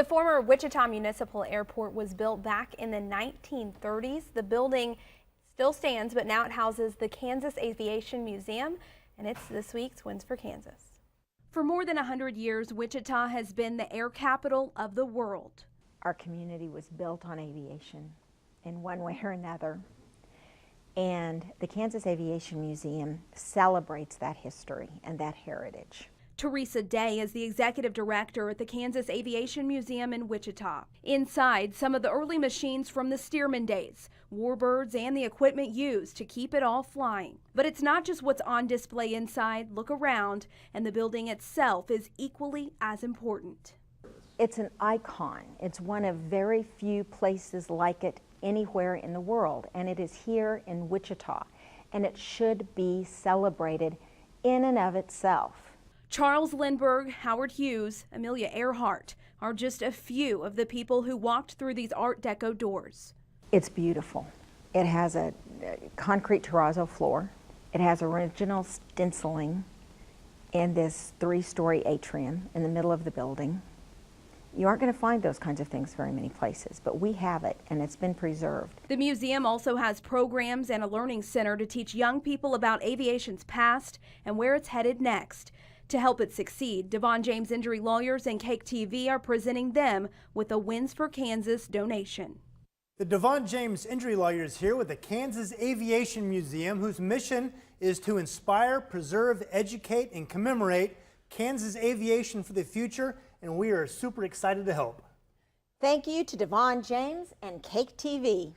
The former Wichita Municipal Airport was built back in the 1930s. The building still stands, but now it houses the Kansas Aviation Museum, and it's this week's Wins for Kansas. For more than 100 years, Wichita has been the air capital of the world. Our community was built on aviation in one way or another, and the Kansas Aviation Museum celebrates that history and that heritage. Teresa Day is the executive director at the Kansas Aviation Museum in Wichita. Inside, some of the early machines from the Stearman days, warbirds, and the equipment used to keep it all flying. But it's not just what's on display inside. Look around, and the building itself is equally as important. It's an icon. It's one of very few places like it anywhere in the world, and it is here in Wichita, and it should be celebrated in and of itself. Charles Lindbergh, Howard Hughes, Amelia Earhart are just a few of the people who walked through these Art Deco doors. It's beautiful. It has a concrete terrazzo floor. It has original stenciling in this 3-story atrium in the middle of the building. You aren't going to find those kinds of things very many places, but we have it, and it's been preserved. The museum also has programs and a learning center to teach young people about aviation's past and where it's headed next. To help it succeed, DeVaughn James Injury Lawyers and Cake TV are presenting them with a Wins for Kansas donation. The DeVaughn James Injury Lawyers here with the Kansas Aviation Museum, whose mission is to inspire, preserve, educate, and commemorate Kansas aviation for the future, and we are super excited to help. Thank you to DeVaughn James and Cake TV.